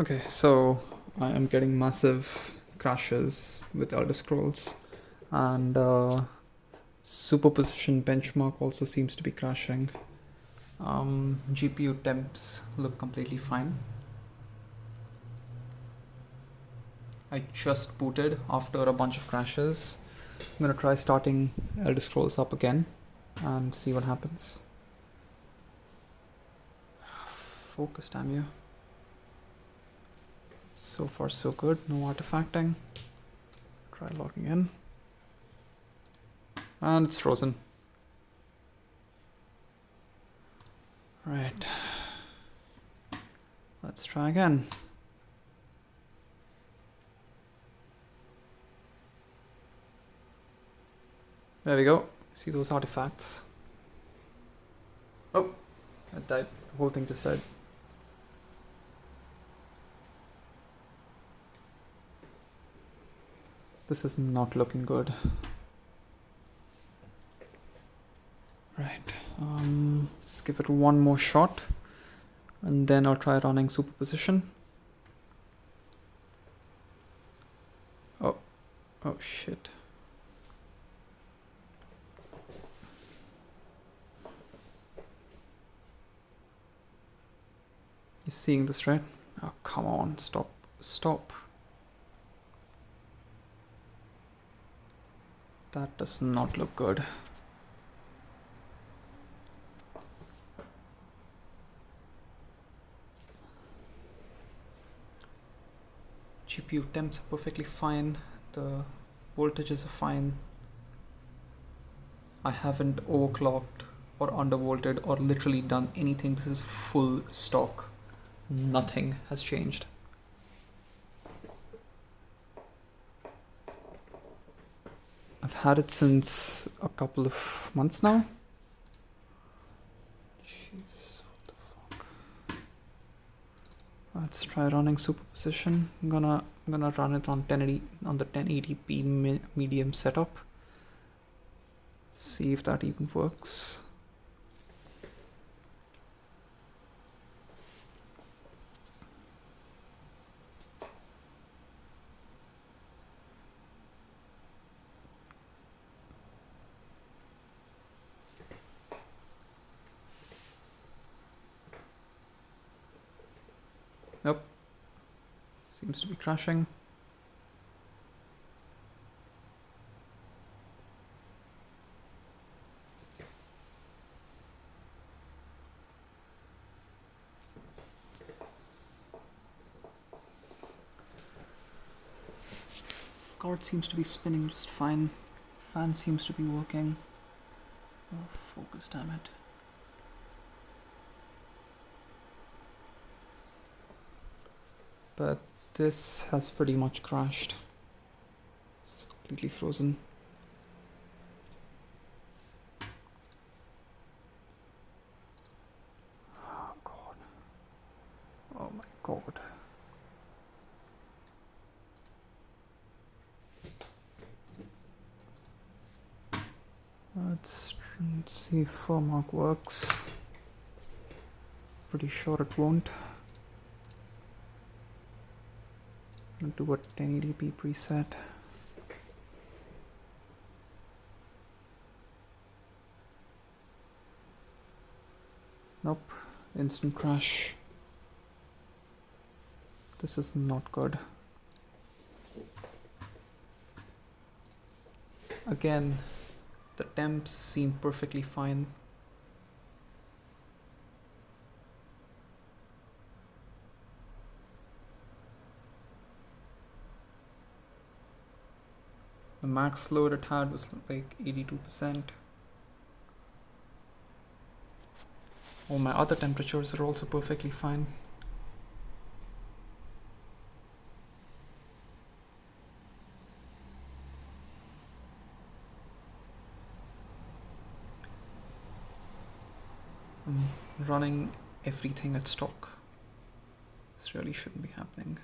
Okay, so I am getting massive crashes with Elder Scrolls, and superposition benchmark also seems to be crashing. GPU temps look completely fine. I just booted after a bunch of crashes. I'm gonna try starting Elder Scrolls up again and see what happens. Focus, damn you. So far so good, no artifacting. Try logging in. And it's frozen. Right. Let's try again. There we go. See those artifacts? Oh, it died. The whole thing just died. This is not looking good. Right. Let's give it one more shot, and then I'll try running superposition. Oh shit. You're seeing this, right? Oh, come on, stop. That does not look good. GPU temps are perfectly fine. The voltages are fine. I haven't overclocked or undervolted or literally done anything. This is full stock. Nothing has changed. I've had it since a couple of months now. Jeez, what the fuck? Let's try running superposition. I'm gonna run it on 1080 on the 1080p medium setup. See if that even works. Nope. Seems to be crashing. Card seems to be spinning just fine. Fan seems to be working. Oh, focus, damn it. But this has pretty much crashed. It's completely frozen. Oh god. Oh my god. Let's see if firmark works. Pretty sure it won't. I'll do a 1080p preset. Nope, instant crash. This is not good. Again, the temps seem perfectly fine. The max load it had was like 82%. All my other temperatures are also perfectly fine. I'm running everything at stock. This really shouldn't be happening.